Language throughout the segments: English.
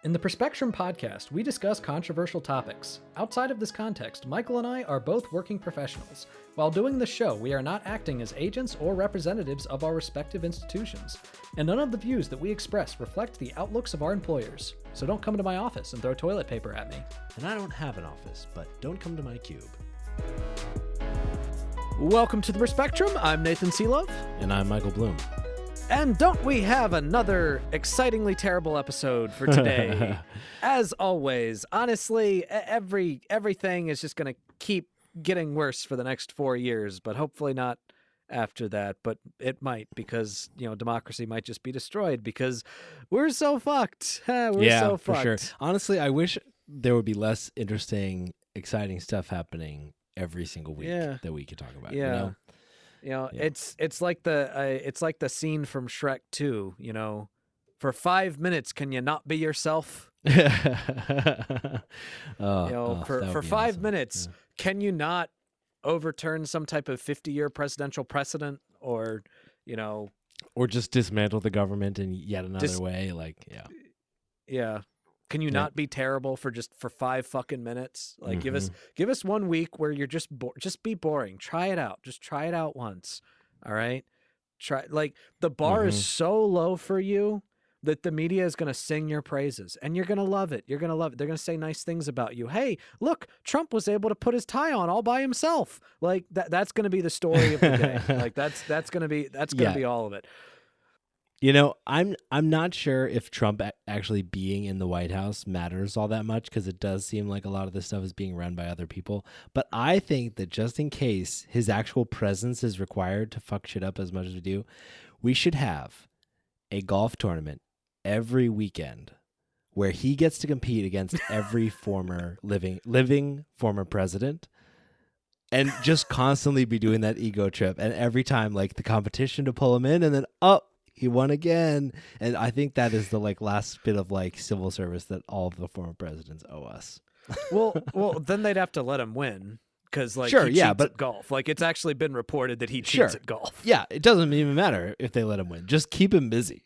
In the Perspectrum podcast, we discuss controversial topics. Outside of this context, Michael and I are both working professionals. While doing this show, we are not acting as agents or representatives of our respective institutions, and none of the views that we express reflect the outlooks of our employers. So don't come to my office and throw toilet paper at me. And I don't have an office, but don't come to my cube. Welcome to the Perspectrum. I'm Nathan Seelove. And I'm Michael Bloom. And don't we have another excitingly terrible episode for today? As always, honestly, everything is just going to keep getting worse for the next 4 years, but hopefully not after that. But it might, because, democracy might just be destroyed because we're so fucked. We're so fucked. For sure. Honestly, I wish there would be less interesting, exciting stuff happening every single week that we could talk about. Yeah. It's like the scene from Shrek 2, for 5 minutes, can you not be yourself? For for 5 minutes, can you not overturn some type of 50-year presidential precedent or just dismantle the government in yet another way? Yeah. Can you not be terrible for 5 fucking minutes? Like, give us 1 week where you're just be boring. Try it out. Just try it out once. All right. The bar is so low for you that the media is going to sing your praises and you're going to love it. You're going to love it. They're going to say nice things about you. Hey, look, Trump was able to put his tie on all by himself. Like that's going to be the story of the day. Like that's going to be all of it. I'm not sure if Trump actually being in the White House matters all that much, because it does seem like a lot of this stuff is being run by other people. But I think that just in case his actual presence is required to fuck shit up as much as we do, we should have a golf tournament every weekend where he gets to compete against every former living former president. And just constantly be doing that ego trip. And every time, like, the competition to pull him in, and then, he won again. And I think that is the last bit of civil service that all of the former presidents owe us. Well, then they'd have to let him win because he cheats at golf. It's actually been reported that he cheats at golf. Yeah, it doesn't even matter if they let him win. Just keep him busy.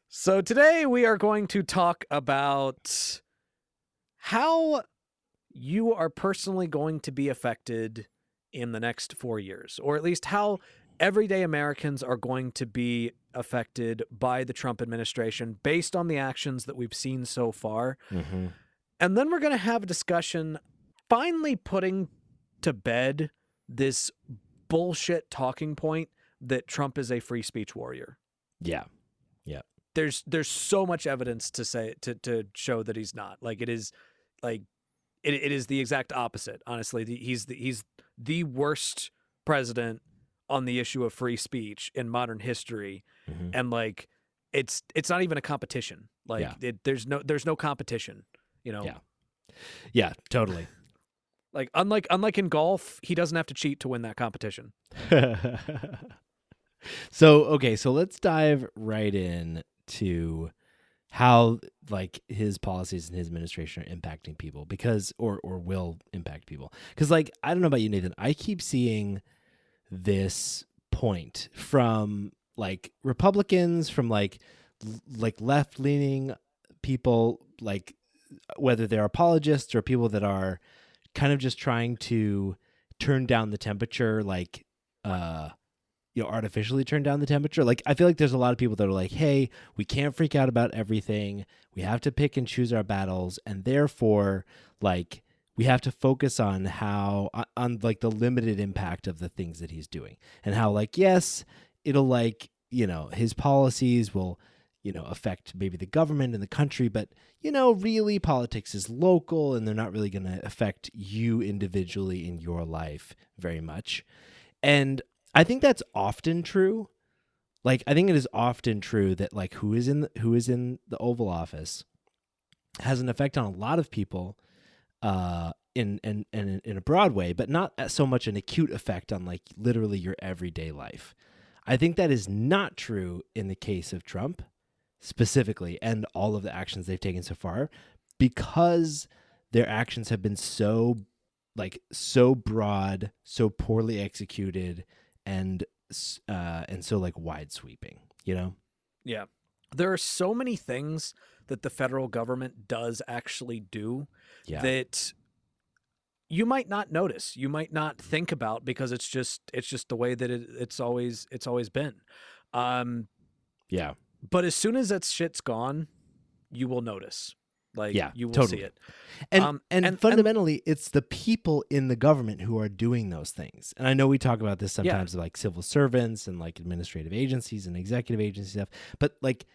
So today we are going to talk about how you are personally going to be affected in the next 4 years, or at least how everyday Americans are going to be affected by the Trump administration based on the actions that we've seen so far. Mm-hmm. And then we're going to have a discussion finally putting to bed this bullshit talking point that Trump is a free speech warrior. Yeah. Yeah. There's so much evidence to show that he's not. It is the exact opposite. Honestly, he's the worst president on the issue of free speech in modern history. Mm-hmm. And it's not even a competition. There's no competition, Yeah, totally. Unlike in golf, he doesn't have to cheat to win that competition. So let's dive right in to how his policies and his administration are impacting people, because or will impact people. Because I don't know about you, Nathan, I keep seeing this point from Republicans, from left-leaning people, whether they're apologists or people that are kind of just trying to turn down the temperature, artificially turn down the temperature. I feel like there's a lot of people that are like, hey, we can't freak out about everything. We have to pick and choose our battles. And therefore, we have to focus on the limited impact of the things that he's doing, and how yes, it'll his policies will, affect maybe the government and the country, but really politics is local and they're not really going to affect you individually in your life very much. And I think that's often true. I think it is often true that who is in the Oval Office has an effect on a lot of people in a broad way, but not so much an acute effect on literally your everyday life. I think that is not true in the case of Trump specifically, and all of the actions they've taken so far, because their actions have been so broad, so poorly executed, and so wide sweeping, Yeah. There are so many things that the federal government does actually do Yeah. that you might not notice, you might not think about, because it's just the way that it's always been. Yeah. But as soon as that shit's gone, you will notice. Like, Yeah, you will totally. see it. And fundamentally, it's the people in the government who are doing those things. And I know we talk about this sometimes, like civil servants and like administrative agencies and executive agency stuff, but like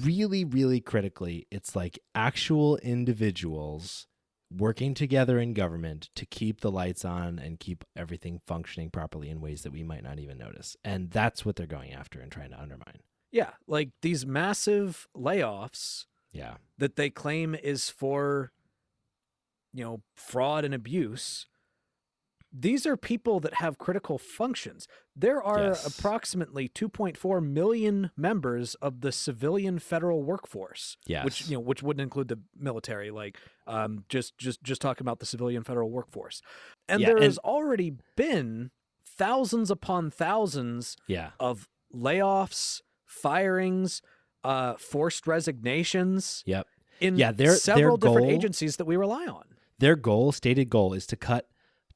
really, really critically, it's like actual individuals working together in government to keep the lights on and keep everything functioning properly in ways that we might not even notice. And that's what they're going after and trying to undermine. Yeah, like these massive layoffs Yeah. that they claim is for, fraud and abuse. These are people that have critical functions. There are approximately 2.4 million members of the civilian federal workforce, Yes. which wouldn't include the military. Like, just talking about the civilian federal workforce, and there has already been thousands upon thousands of layoffs, firings, forced resignations. Yep. In their several different goal, agencies that we rely on. Their stated goal, is to cut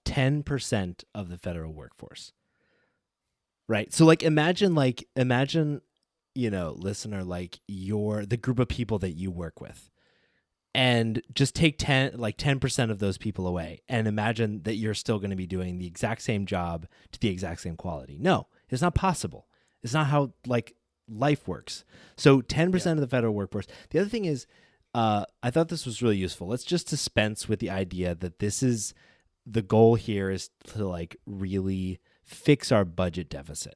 10% of the federal workforce. Right. So like imagine, listener, like the group of people that you work with, and just take 10% of those people away, and imagine that you're still going to be doing the exact same job to the exact same quality. No, it's not possible. It's not how like life works. So 10% of the federal workforce. The other thing is, I thought this was really useful. Let's just dispense with the idea that this is the goal here is to like really fix our budget deficit.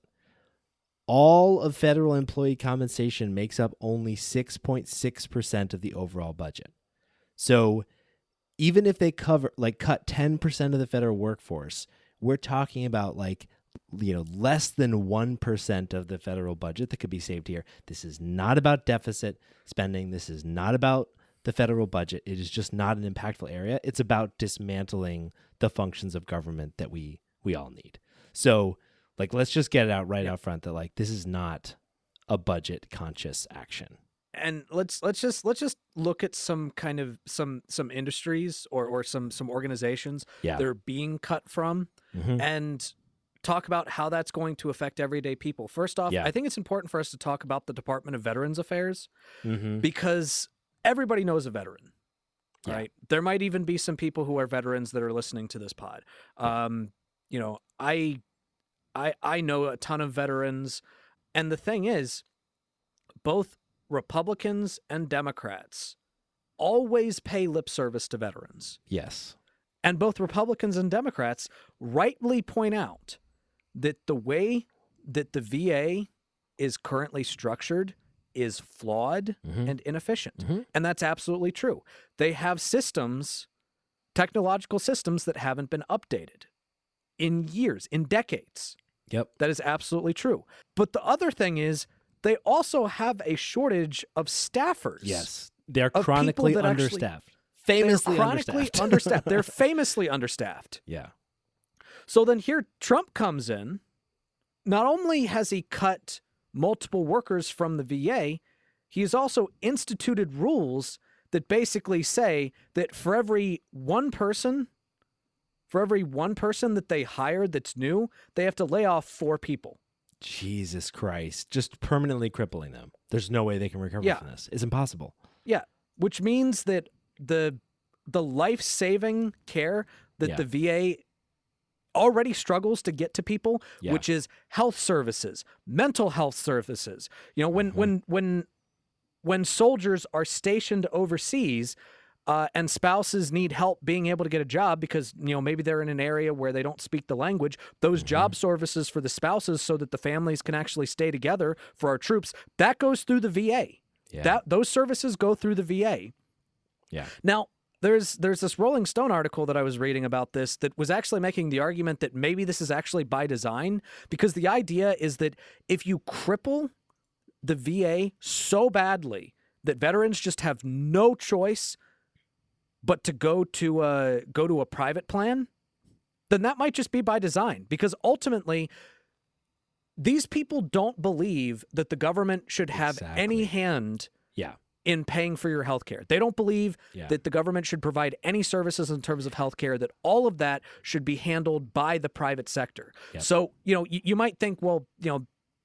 All of federal employee compensation makes up only 6.6% of the overall budget. So even if they cut 10% of the federal workforce, we're talking about less than 1% of the federal budget that could be saved here. This is not about deficit spending. This is not about the federal budget. It is just not an impactful area. It's about dismantling the functions of government that we all need. So let's just get it out out front that this is not a budget conscious action. And let's just look at some kind of some industries or some organizations that are being cut from, and talk about how that's going to affect everyday people. First off, I think it's important for us to talk about the Department of Veterans Affairs, because everybody knows a veteran, right? There might even be some people who are veterans that are listening to this pod. I know a ton of veterans, and the thing is, both Republicans and Democrats always pay lip service to veterans. Yes. And both Republicans and Democrats rightly point out that the way that the VA is currently structured is flawed and inefficient. And that's absolutely true. They have systems, technological systems, that haven't been updated in years, in decades. Yep. That is absolutely true. But the other thing is, they also have a shortage of staffers. Yes. They're chronically understaffed. Famously understaffed. They're famously understaffed. Yeah. So then here Trump comes in. Not only has he cut multiple workers from the VA, he has also instituted rules that basically say that for every one person that they hired that's new, they have to lay off 4 people. Jesus Christ. Just permanently crippling them. There's no way they can recover from this. It's impossible. Yeah. Which means that the life-saving care that the VA already struggles to get to people, which is health services, mental health services. When soldiers are stationed overseas, and spouses need help being able to get a job because, maybe they're in an area where they don't speak the language, those job services for the spouses so that the families can actually stay together for our troops, that goes through the VA. Yeah. Those services go through the VA. Yeah. Now, there's this Rolling Stone article that I was reading about this that was actually making the argument that maybe this is actually by design, because the idea is that if you cripple the VA so badly that veterans just have no choice but to go to a private plan, then that might just be by design, because ultimately these people don't believe that the government should have any Exactly. hand Yeah. in paying for your healthcare. They don't believe Yeah. that the government should provide any services in terms of healthcare, that all of that should be handled by the private sector. Yep. So, you might think, well,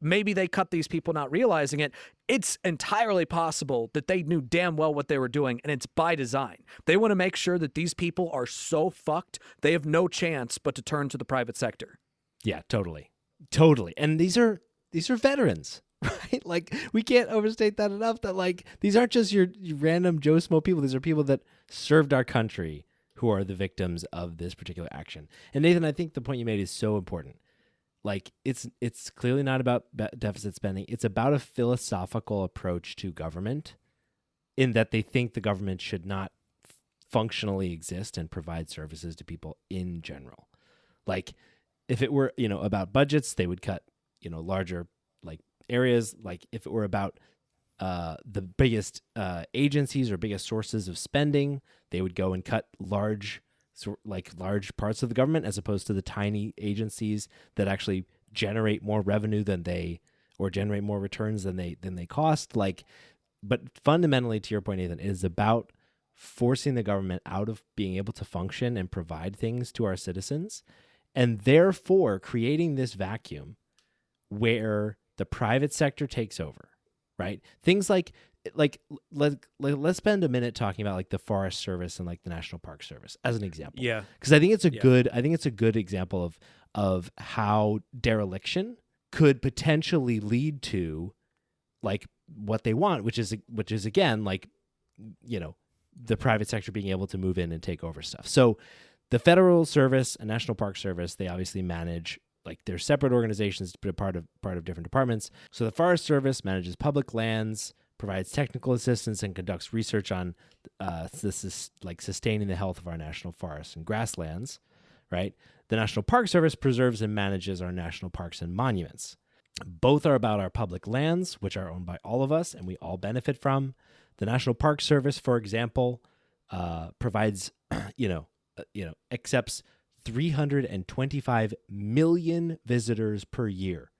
maybe they cut these people not realizing it. It's entirely possible that they knew damn well what they were doing, and it's by design. They want to make sure that these people are so fucked, they have no chance but to turn to the private sector. Yeah, totally. Totally. And these are veterans, right? Like, we can't overstate that enough, that like these aren't just your random Joe Smo people. These are people that served our country who are the victims of this particular action. And Nathan, I think the point you made is so important. Like, it's clearly not about deficit spending. It's about a philosophical approach to government, in that they think the government should not functionally exist and provide services to people in general. Like, if it were, about budgets, they would cut, larger like areas. Like, if it were about the biggest agencies or biggest sources of spending, they would go and cut large parts of the government, as opposed to the tiny agencies that actually generate more revenue or generate more returns than they cost. Like, but fundamentally, to your point, Nathan, it is about forcing the government out of being able to function and provide things to our citizens, and therefore creating this vacuum where the private sector takes over, right? Things like let's spend a minute talking about like the Forest Service and like the National Park Service as an example. Yeah. Because I think it's a good example of how dereliction could potentially lead to like what they want, which is again, like, the private sector being able to move in and take over stuff. So the Federal Service and National Park Service, they obviously manage, like, they're separate organizations, but part of different departments. So the Forest Service manages public lands, provides technical assistance, and conducts research on this is like sustaining the health of our national forests and grasslands, right? The National Park Service preserves and manages our national parks and monuments. Both are about our public lands, which are owned by all of us and we all benefit from. The National Park Service, for example, provides, accepts 325 million visitors per year.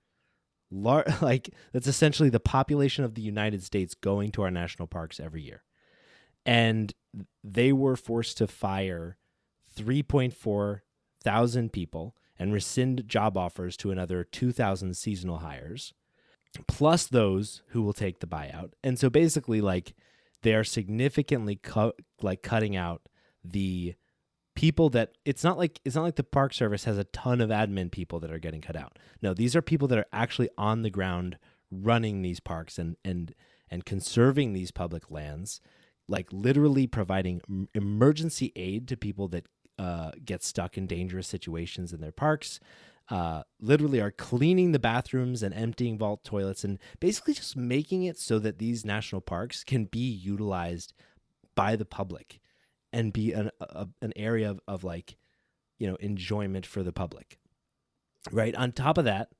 Like, that's essentially the population of the United States going to our national parks every year. And they were forced to fire 3.4 thousand people and rescind job offers to another 2,000 seasonal hires, plus those who will take the buyout. And so basically, like, they are significantly cutting out the people that it's not like the Park Service has a ton of admin people that are getting cut out. No, these are people that are actually on the ground running these parks and conserving these public lands, like literally providing emergency aid to people that get stuck in dangerous situations in their parks, literally are cleaning the bathrooms and emptying vault toilets, and basically just making it so that these national parks can be utilized by the public and be an area of like, enjoyment for the public, right? On top of that,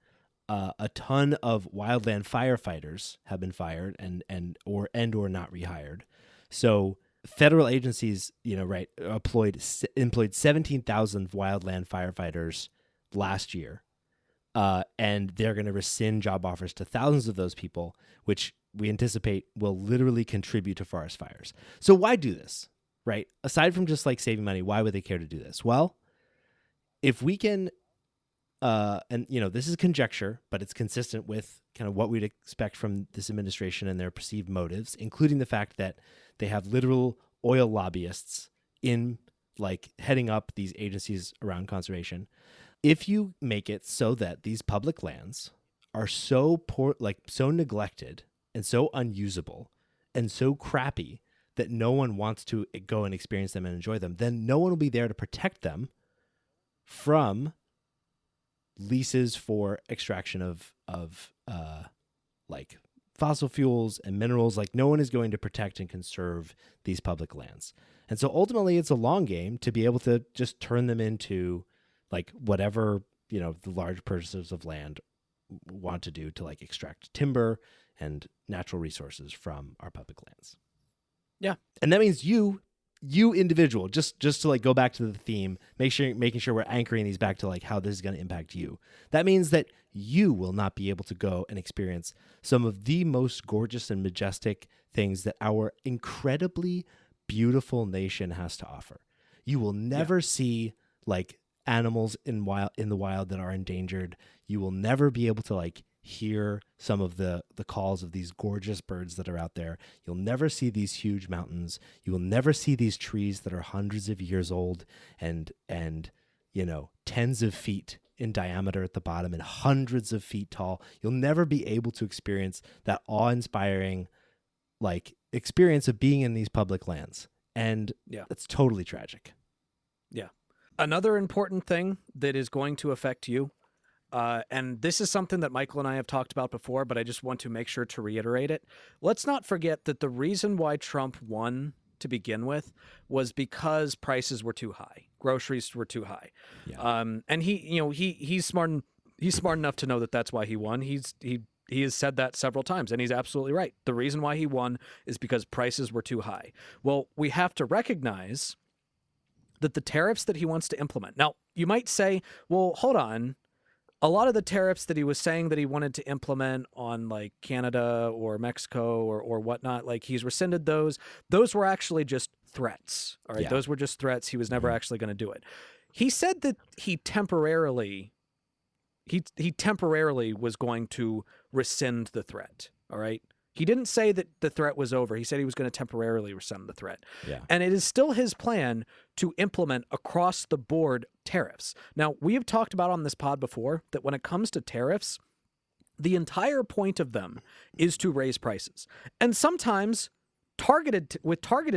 a ton of wildland firefighters have been fired and or not rehired. So federal agencies, employed 17,000 wildland firefighters last year, and they're going to rescind job offers to thousands of those people, which we anticipate will literally contribute to forest fires. So why do this, right? Aside from just like saving money, why would they care to do this? Well, if we can, and this is conjecture, but it's consistent with kind of what we'd expect from this administration and their perceived motives, including the fact that they have literal oil lobbyists in like heading up these agencies around conservation. If you make it so that these public lands are so poor, like so neglected and so unusable and so crappy that no one wants to go and experience them and enjoy them, then no one will be there to protect them from leases for extraction of like fossil fuels and minerals. Like, no one is going to protect and conserve these public lands. And so ultimately it's a long game to be able to just turn them into like whatever, the large purchasers of land want to do to like extract timber and natural resources from our public lands. Yeah. And that means you, you individual, just to like go back to the theme, making sure we're anchoring these back to like how this is going to impact you. That means that you will not be able to go and experience some of the most gorgeous and majestic things that our incredibly beautiful nation has to offer. You will never see like animals in the wild that are endangered. You will never be able to like hear some of the calls of these gorgeous birds that are out there. You'll never see these huge mountains. You will never see these trees that are hundreds of years old and you know, tens of feet in diameter at the bottom and hundreds of feet tall. You'll never be able to experience that awe-inspiring like experience of being in these public lands. And it's totally tragic. Yeah. Another important thing that is going to affect you, and this is something that Michael and I have talked about before, but I just want to make sure to reiterate it. Let's not forget that the reason why Trump won to begin with was because prices were too high. Groceries were too high. Yeah. And he's smart enough to know that that's why he won. He has said that several times, and he's absolutely right. The reason why he won is because prices were too high. Well, we have to recognize that the tariffs that he wants to implement. Now, you might say, well, hold on. A lot of the tariffs that he was saying that he wanted to implement on like Canada or Mexico or whatnot, like he's rescinded those. Those were actually just threats. All right. Yeah. Those were just threats. He was never actually going to do it. He said that he temporarily was going to rescind the threat. All right. He didn't say that the threat was over. He said he was going to temporarily rescind the threat. Yeah. And it is still his plan to implement across the board tariffs. Now, we have talked about on this pod before that when it comes to tariffs, the entire point of them is to raise prices. And sometimes targeted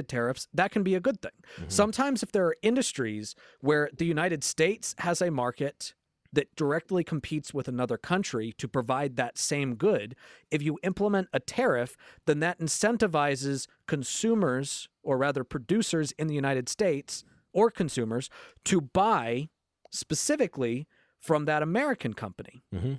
tariffs, that can be a good thing. Mm-hmm. Sometimes if there are industries where the United States has a market that directly competes with another country to provide that same good, if you implement a tariff, then that incentivizes consumers, or rather producers in the United States or consumers, to buy specifically from that American company. Mm-hmm.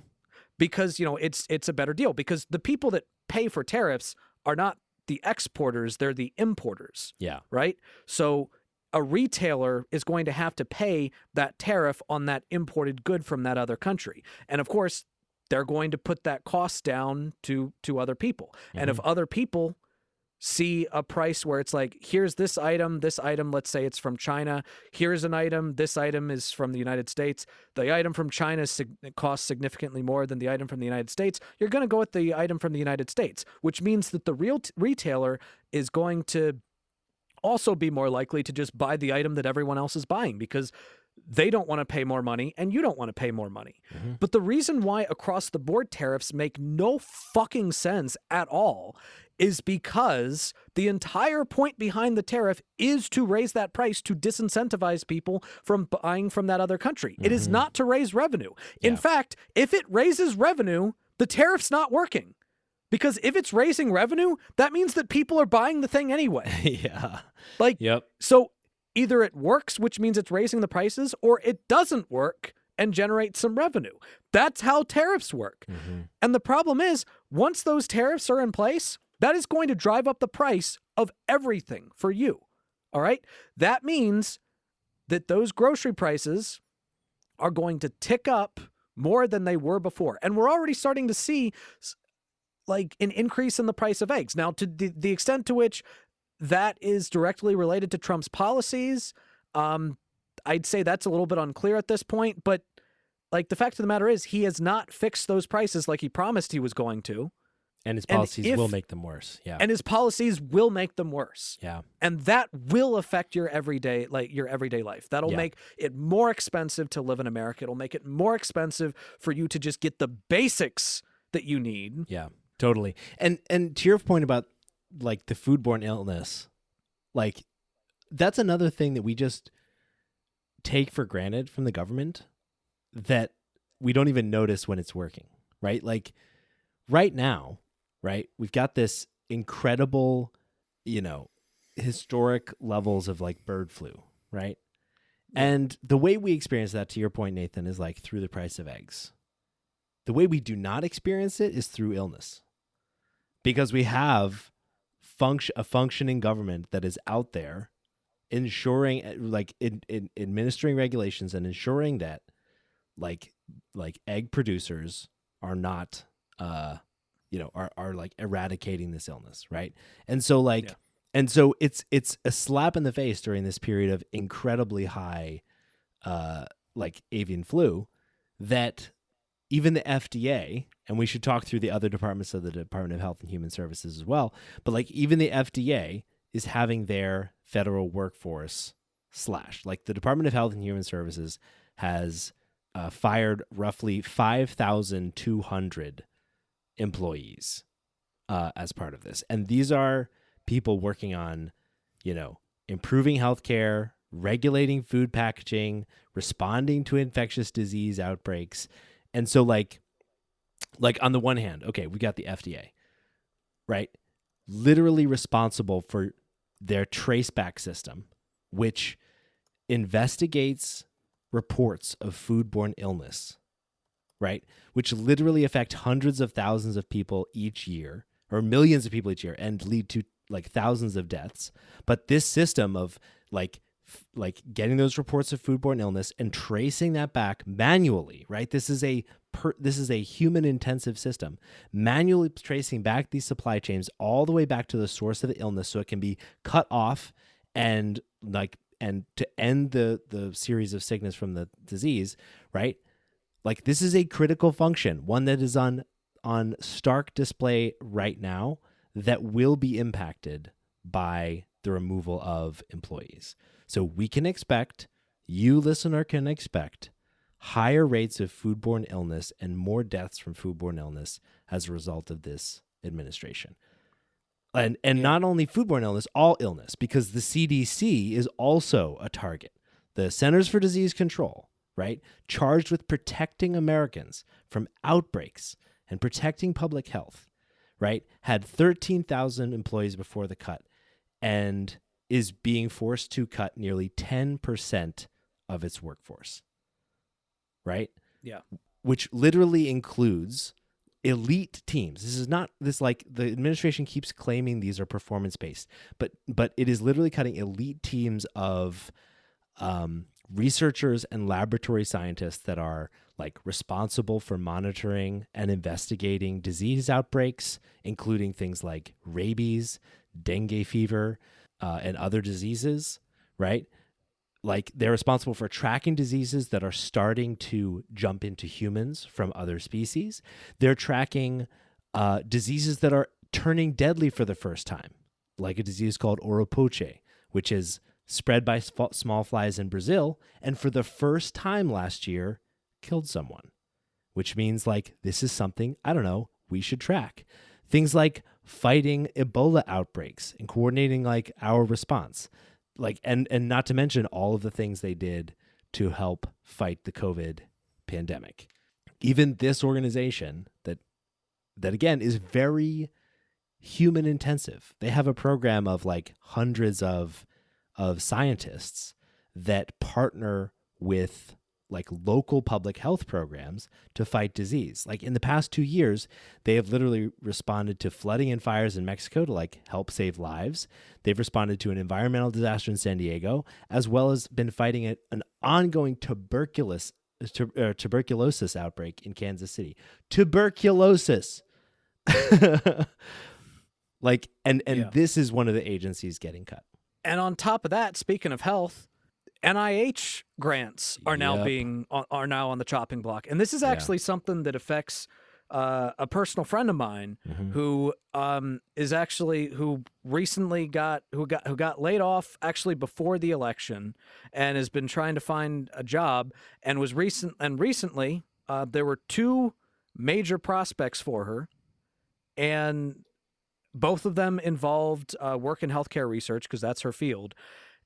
Because, you know, it's a better deal, because the people that pay for tariffs are not the exporters, they're the importers. Yeah. Right? So a retailer is going to have to pay that tariff on that imported good from that other country. And of course, they're going to put that cost down to other people. Mm-hmm. And if other people see a price where it's like, here's this item, let's say it's from China, here's an item, this item is from the United States, the item from China costs significantly more than the item from the United States, you're going to go with the item from the United States, which means that the real retailer is going to also be more likely to just buy the item that everyone else is buying, because they don't want to pay more money and you don't want to pay more money. Mm-hmm. But the reason why across the board tariffs make no fucking sense at all is because the entire point behind the tariff is to raise that price to disincentivize people from buying from that other country. Mm-hmm. It is not to raise revenue. Yeah. In fact, if it raises revenue, the tariff's not working. Because if it's raising revenue, that means that people are buying the thing anyway. Yeah. Like, yep. So either it works, which means it's raising the prices, or it doesn't work and generates some revenue. That's how tariffs work. Mm-hmm. And the problem is, once those tariffs are in place, that is going to drive up the price of everything for you. All right? That means that those grocery prices are going to tick up more than they were before. And we're already starting to see like an increase in the price of eggs. Now, to the extent to which that is directly related to Trump's policies, I'd say that's a little bit unclear at this point. But like the fact of the matter is, he has not fixed those prices like he promised he was going to. And his policies will make them worse. Yeah. And his policies will make them worse. Yeah. And that will affect your everyday life. That'll make it more expensive to live in America. It'll make it more expensive for you to just get the basics that you need. Yeah. Totally. And to your point about like the foodborne illness, like that's another thing that we just take for granted from the government that we don't even notice when it's working, right? Like right now, right? We've got this incredible, historic levels of like bird flu, right? And the way we experience that, to your point, Nathan, is like through the price of eggs. The way we do not experience it is through illness, because we have a functioning government that is out there ensuring in administering regulations and ensuring that like egg producers are not are like eradicating this illness, right? And so it's a slap in the face during this period of incredibly high avian flu that even the FDA, and we should talk through the other departments of the Department of Health and Human Services as well, but like even the FDA is having their federal workforce slashed. Like the Department of Health and Human Services has fired roughly 5,200 employees as part of this. And these are people working on, improving healthcare, regulating food packaging, responding to infectious disease outbreaks. And so like on the one hand, okay, we got the FDA, right? Literally responsible for their traceback system, which investigates reports of foodborne illness, right? Which literally affect hundreds of thousands of people each year, or millions of people each year, and lead to like thousands of deaths. But this system of like getting those reports of foodborne illness and tracing that back manually, right? This is a human intensive system, manually tracing back these supply chains all the way back to the source of the illness so it can be cut off and to end the series of sickness from the disease, right? Like this is a critical function, one that is on stark display right now that will be impacted by the removal of employees. So we can expect, you listener can expect, higher rates of foodborne illness and more deaths from foodborne illness as a result of this administration. And not only foodborne illness, all illness, because the CDC is also a target. The Centers for Disease Control, right, charged with protecting Americans from outbreaks and protecting public health, right, had 13,000 employees before the cut and is being forced to cut nearly 10% of its workforce, right? Yeah. Which literally includes elite teams. This is not this like the administration keeps claiming these are performance-based, but it is literally cutting elite teams of researchers and laboratory scientists that are like responsible for monitoring and investigating disease outbreaks, including things like rabies, dengue fever, and other diseases, right? Like they're responsible for tracking diseases that are starting to jump into humans from other species. They're tracking diseases that are turning deadly for the first time, like a disease called Oropoche, which is spread by small flies in Brazil, and for the first time last year, killed someone, which means like this is something, I don't know, we should track. Things like fighting Ebola outbreaks and coordinating like our response. Like and not to mention all of the things they did to help fight the COVID pandemic. Even this organization that again is very human intensive. They have a program of like hundreds of scientists that partner with like local public health programs to fight disease. Like in the past 2 years, they have literally responded to flooding and fires in Mexico to like help save lives. They've responded to an environmental disaster in San Diego, as well as been fighting an ongoing tuberculosis outbreak in Kansas City. Tuberculosis. Like, and yeah. This is one of the agencies getting cut. And on top of that, speaking of health, NIH grants are now on the chopping block, and this is actually something that affects a personal friend of mine who recently got laid off actually before the election and has been trying to find a job and recently there were 2 major prospects for her, and both of them involved work in healthcare research because that's her field,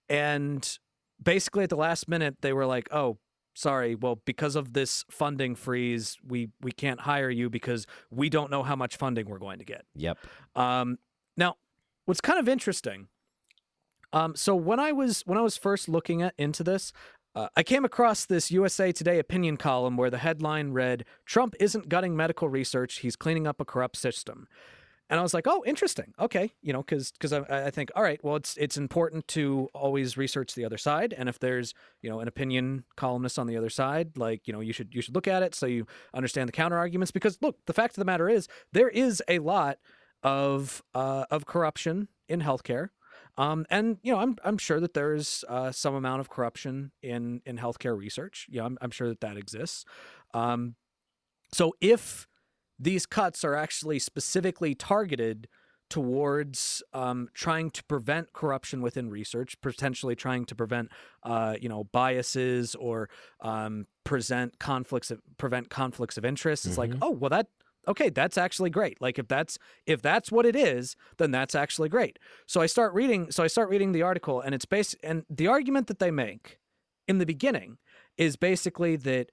and basically at the last minute they were like, oh, sorry, well, because of this funding freeze, we can't hire you because we don't know how much funding we're going to get. Yep. Now, what's kind of interesting, so when I was first looking into this, I came across this USA Today opinion column where the headline read, "Trump isn't gutting medical research, he's cleaning up a corrupt system." And I was like, oh, interesting. Okay. Because I think, all right, well, it's important to always research the other side. And if there's, an opinion columnist on the other side, like, you should look at it so you understand the counter arguments. Because look, the fact of the matter is there is a lot of corruption in healthcare. And I'm sure that there's some amount of corruption in healthcare research. I'm sure that exists. So if these cuts are actually specifically targeted towards trying to prevent corruption within research, potentially trying to prevent, biases or prevent conflicts of interest. It's like, oh, well, that's actually great. Like if that's what it is, then that's actually great. So I start reading the article, and and the argument that they make in the beginning is basically that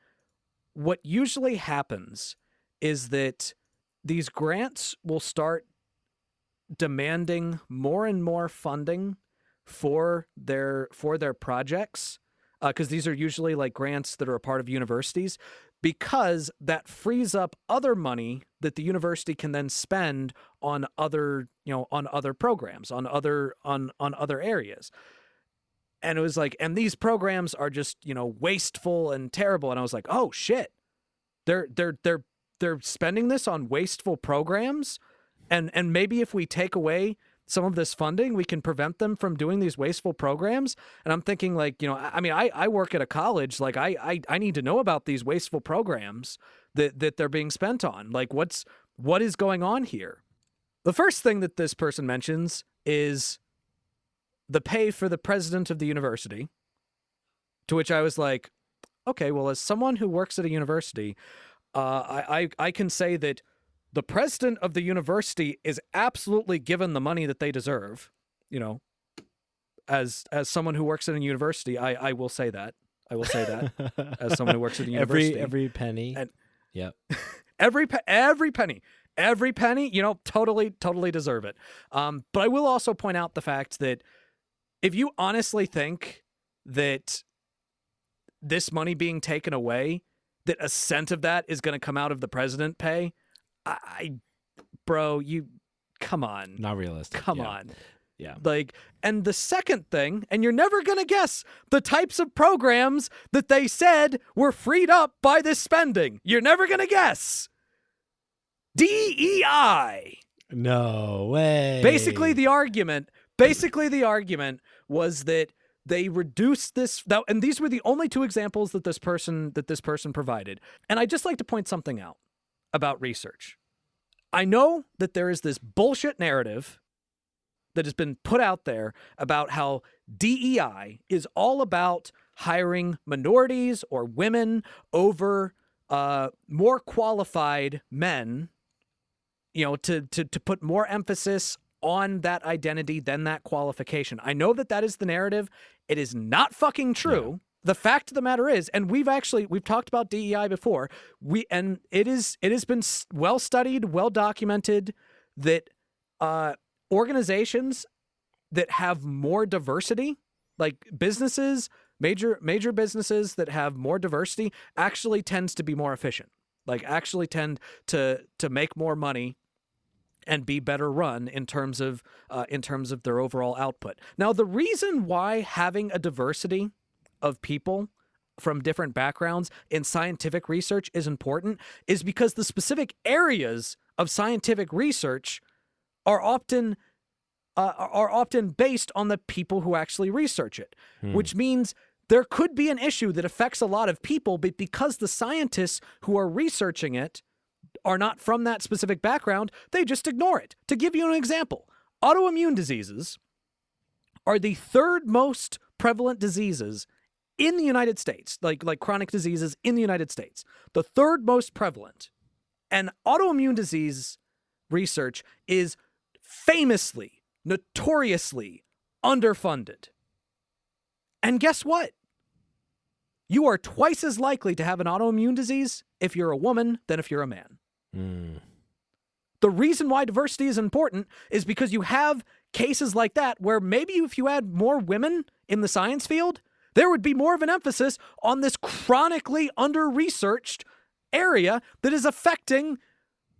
what usually happens is that these grants will start demanding more and more funding for their projects, because these are usually like grants that are a part of universities, because that frees up other money that the university can then spend on other programs, on other areas. And it was like, and these programs are just wasteful and terrible. And I was like, oh shit, they're spending this on wasteful programs, and maybe if we take away some of this funding, we can prevent them from doing these wasteful programs. And I'm thinking, like, I work at a college, like I need to know about these wasteful programs that they're being spent on. Like, what is going on here? The first thing that this person mentions is the pay for the president of the university, to which I was like, okay, well, as someone who works at a university, I can say that the president of the university is absolutely given the money that they deserve. As someone who works at a university, I will say that. I will say that as someone who works at a university. Every penny. And yep. every penny. Every penny, totally deserve it. But I will also point out the fact that if you honestly think that this money being taken away, that a cent of that is going to come out of the president pay, bro, you come on. Not realistic. Come on. Yeah. Like, and the second thing, and you're never going to guess the types of programs that they said were freed up by this spending. You're never going to guess. DEI. No way. Basically the argument was that they reduced this, and these were the only two examples that this person provided. And I'd just like to point something out about research. I know that there is this bullshit narrative that has been put out there about how DEI is all about hiring minorities or women over more qualified men, to put more emphasis on that identity than that qualification. I know that is the narrative. It is not fucking true. Yeah. The fact of the matter is, and we've talked about DEI before, it has been well studied, well documented that organizations that have more diversity, like businesses, major businesses that have more diversity, actually tends to be more efficient. Like actually tend to make more money and be better run in terms of their overall output. Now, the reason why having a diversity of people from different backgrounds in scientific research is important is because the specific areas of scientific research are often based on the people who actually research it, which means there could be an issue that affects a lot of people, but because the scientists who are researching it are not from that specific background, they just ignore it. To give you an example, autoimmune diseases are the third most prevalent diseases in the United States, like chronic diseases in the United States, the third most prevalent. And autoimmune disease research is famously, notoriously underfunded. And guess what? You are twice as likely to have an autoimmune disease if you're a woman than if you're a man. The reason why diversity is important is because you have cases like that where maybe if you had more women in the science field, there would be more of an emphasis on this chronically under-researched area that is affecting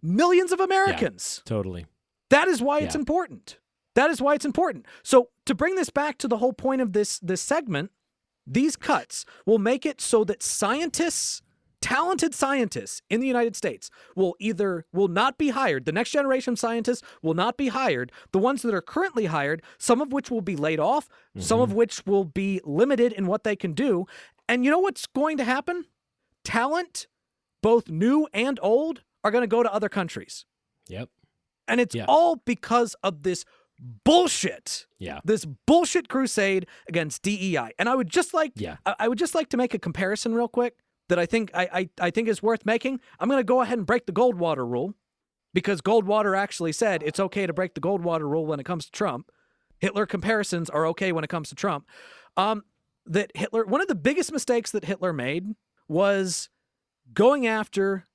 millions of Americans. Yeah, totally. That is why it's important. That is why it's important. So to bring this back to the whole point of this segment, these cuts will make it so that scientists, talented scientists in the United States will not be hired. The next generation of scientists will not be hired. The ones that are currently hired, some of which will be laid off, some of which will be limited in what they can do. And you know what's going to happen? Talent, both new and old, are going to go to other countries. Yep. And it's all because of this bullshit. Yeah. This bullshit crusade against DEI. And I would just like to make a comparison real quick that I think is worth making. I'm going to go ahead and break the Goldwater rule, because Goldwater actually said it's okay to break the Goldwater rule when it comes to Trump. Hitler comparisons are okay when it comes to Trump. One of the biggest mistakes that Hitler made was going after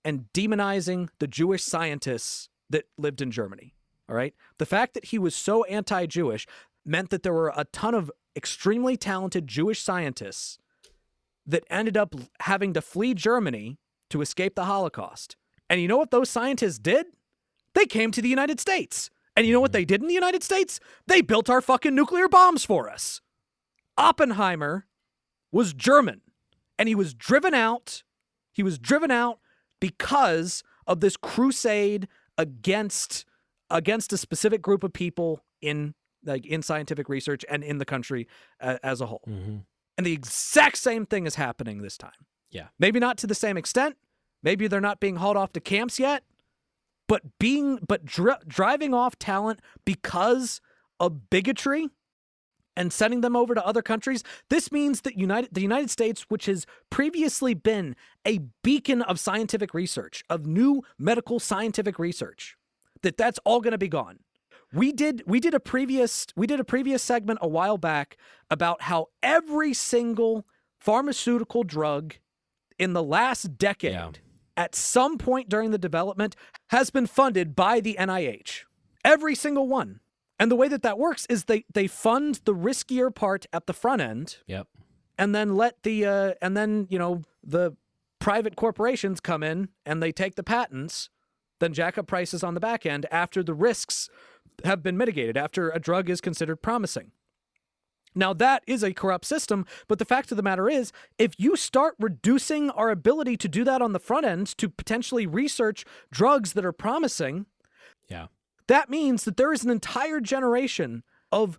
and demonizing the Jewish scientists that lived in Germany. All right. The fact that he was so anti-Jewish meant that there were a ton of extremely talented Jewish scientists that ended up having to flee Germany to escape the Holocaust. And you know what those scientists did? They came to the United States. And you know what they did in the United States? They built our fucking nuclear bombs for us. Oppenheimer was German, and he was driven out. He was driven out because of this crusade against a specific group of people in scientific research and in the country as a whole. Mm-hmm. And the exact same thing is happening this time. Yeah. Maybe not to the same extent. Maybe they're not being hauled off to camps yet. But driving off talent because of bigotry and sending them over to other countries, this means that the United States, which has previously been a beacon of scientific research, of new medical scientific research, that's all going to be gone. We did a previous segment a while back about how every single pharmaceutical drug in the last decade, at some point during the development, has been funded by the NIH. Every single one. And the way that works is they fund the riskier part at the front end. Yep. And then the private corporations come in and they take the patents, then jack up prices on the back end after the risks have been mitigated, after a drug is considered promising. Now, that is a corrupt system, but the fact of the matter is, if you start reducing our ability to do that on the front end to potentially research drugs that are promising, that means that there is an entire generation of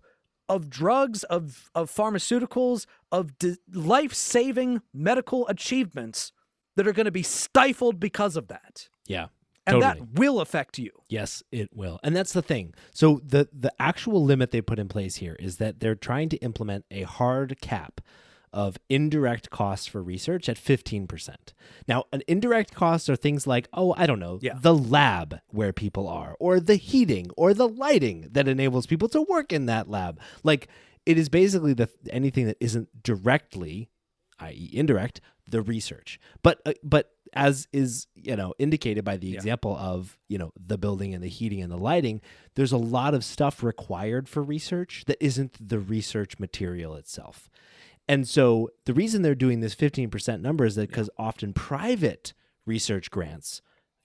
drugs, of pharmaceuticals, of life-saving medical achievements that are going to be stifled because of that. Yeah. And totally. that will affect you. Yes, it will. And that's the thing. So the actual limit they put in place here is that they're trying to implement a hard cap of indirect costs for research at 15%. Now, an indirect costs are things like, the lab where people are, or the heating, or the lighting that enables people to work in that lab. Like, it is basically anything that isn't directly, i.e. indirect, the research. But as is, indicated by the example of, the building and the heating and the lighting, there's a lot of stuff required for research that isn't the research material itself. And so the reason they're doing this 15% number is that because often private research grants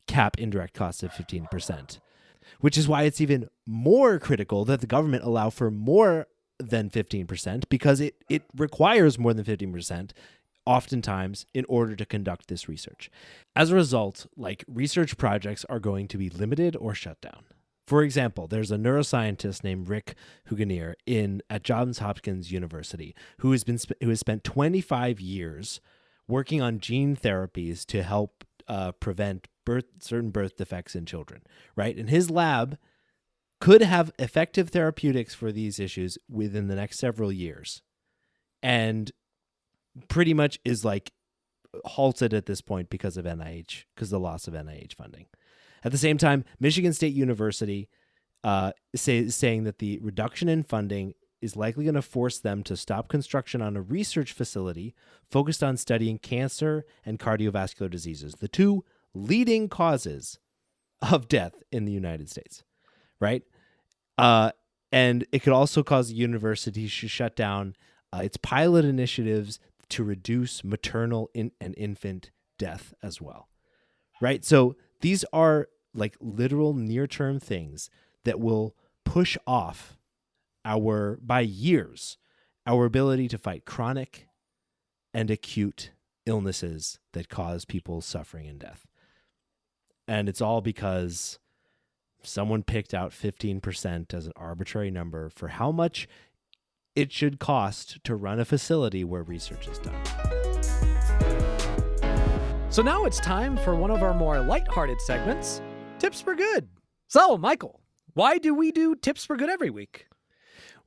cap indirect costs at 15%, which is why it's even more critical that the government allow for more than 15%, because it requires more than 15% oftentimes in order to conduct this research. As a result, research projects are going to be limited or shut down. For example, there's a neuroscientist named Rick Huganier at Johns Hopkins University who has spent 25 years working on gene therapies to help prevent certain birth defects in children, right? And his lab could have effective therapeutics for these issues within the next several years, and pretty much is halted at this point because of NIH, because of the loss of NIH funding. At the same time, Michigan State University saying that the reduction in funding is likely going to force them to stop construction on a research facility focused on studying cancer and cardiovascular diseases, the two leading causes of death in the United States, right? And it could also cause the university to shut down its pilot initiatives to reduce maternal and infant death as well, right? So these are like literal near-term things that will push off by years our ability to fight chronic and acute illnesses that cause people suffering and death. And it's all because someone picked out 15% as an arbitrary number for how much it should cost to run a facility where research is done. So now it's time for one of our more lighthearted segments, Tips for Good. So, Michael, why do we do Tips for Good every week?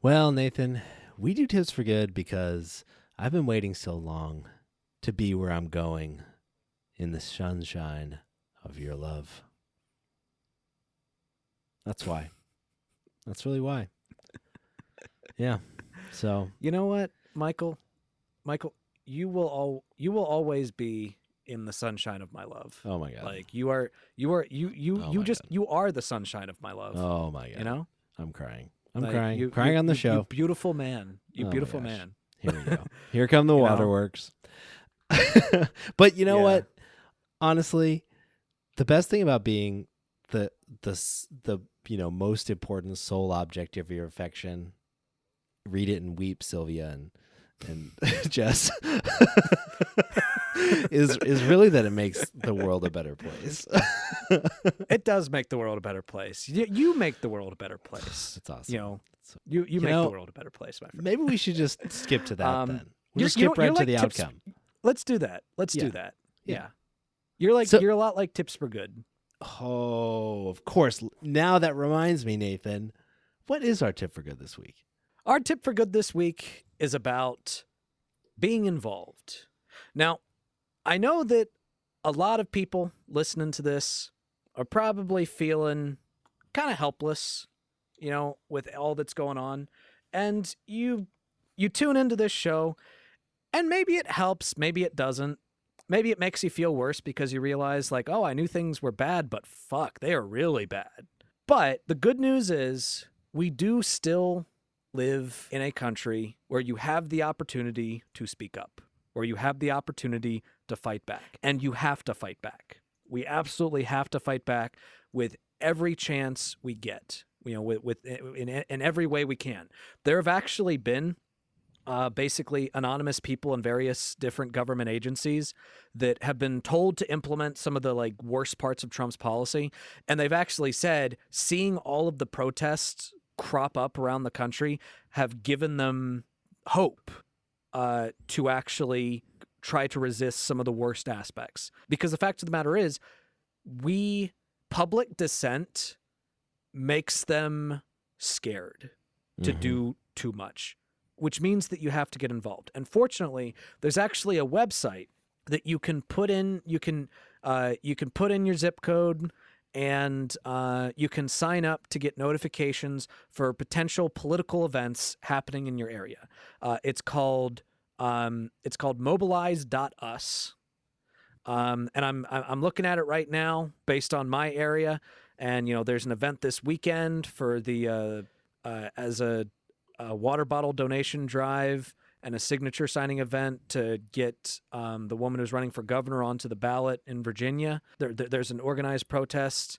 Well, Nathan, we do Tips for Good because I've been waiting so long to be where I'm going in the sunshine of your love. That's why. That's really why. Yeah. So, you know what, Michael? Michael, you will always be in the sunshine of my love. Oh my God. Like you are the sunshine of my love. Oh my God. You know? I'm crying. I'm crying. Crying on the show. You beautiful man. You beautiful man. Here we go. Here come the waterworks. But you know what? Honestly, the best thing about being the most important sole object of your affection, read it and weep, Sylvia and Jess, is really that it makes the world a better place. It does make the world a better place. You make the world a better place. That's awesome. You make the world a better place, my friend. Maybe we should just skip to that then. We'll just skip right to the outcome. Let's do that. Let's do that. Yeah. You're a lot like Tips for Good. Oh, of course. Now that reminds me, Nathan, what is our tip for good this week? Our tip for good this week is about being involved. Now, I know that a lot of people listening to this are probably feeling kind of helpless, with all that's going on. And you tune into this show, and maybe it helps, maybe it doesn't. Maybe it makes you feel worse because you realize, like, oh, I knew things were bad, but fuck, they are really bad. But the good news is we do still live in a country where you have the opportunity to speak up, where you have the opportunity to fight back. And you have to fight back. We absolutely have to fight back with every chance we get, in every way we can. There have actually been basically anonymous people in various different government agencies that have been told to implement some of the worst parts of Trump's policy. And they've actually said seeing all of the protests crop up around the country have given them hope to actually try to resist some of the worst aspects. Because the fact of the matter is, public dissent makes them scared to do too much, which means that you have to get involved. And fortunately, there's actually a website that you can put in. You can put in your zip code, and you can sign up to get notifications for potential political events happening in your area. It's called Mobilize.us. And I'm looking at it right now based on my area, and there's an event this weekend for the as a water bottle donation drive and a signature signing event to get the woman who's running for governor onto the ballot in Virginia. There's an organized protest,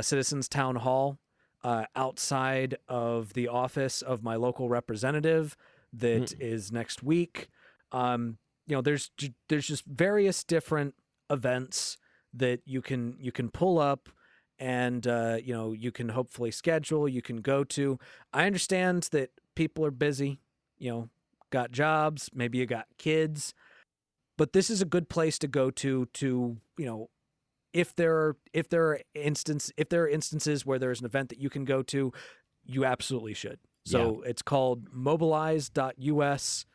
Citizens Town Hall, outside of the office of my local representative that is next week. There's just various different events that you can pull up, and you can hopefully schedule, you can go to. I understand that people are busy, got jobs, maybe you got kids, but this is a good place to go to if there are instances where there's an event that you can go to, you absolutely should. So It's called mobilize.us.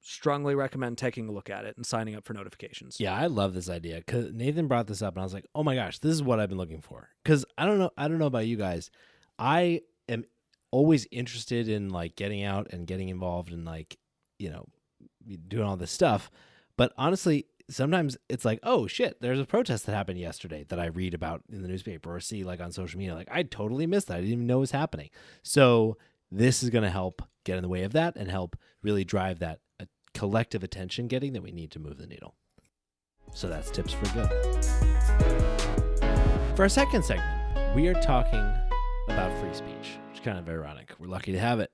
Strongly recommend taking a look at it and signing up for notifications. Yeah, I love this idea because Nathan brought this up and I was like, oh my gosh, this is what I've been looking for. Because I don't know about you guys. I am always interested in getting out and getting involved and doing all this stuff. But honestly, sometimes it's like, oh shit, there's a protest that happened yesterday that I read about in the newspaper or see on social media. I totally missed that. I didn't even know it was happening. So this is going to help get in the way of that and help really drive that collective attention getting that we need to move the needle. So that's Tips for Good. For our second segment, we are talking about free speech, which is kind of ironic. We're lucky to have it.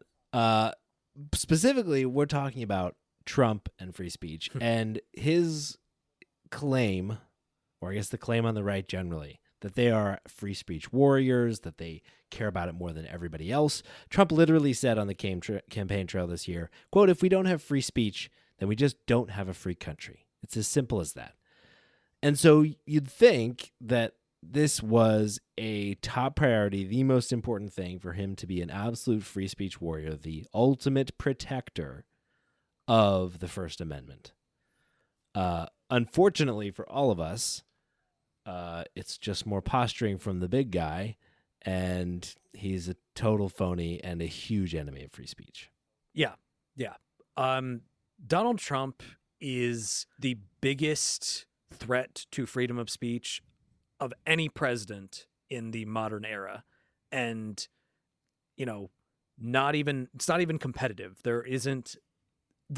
Specifically, we're talking about Trump and free speech and his claim, or I guess the claim on the right generally, that they are free speech warriors, that they care about it more than everybody else. Trump literally said on the campaign trail this year, quote, "If we don't have free speech, then we just don't have a free country." It's as simple as that. And so you'd think that this was a top priority, the most important thing for him to be an absolute free speech warrior, the ultimate protector of the First Amendment. Unfortunately for all of us, it's just more posturing from the big guy, and he's a total phony and a huge enemy of free speech. Yeah. Donald Trump is the biggest threat to freedom of speech of any president in the modern era. And, it's not even competitive. There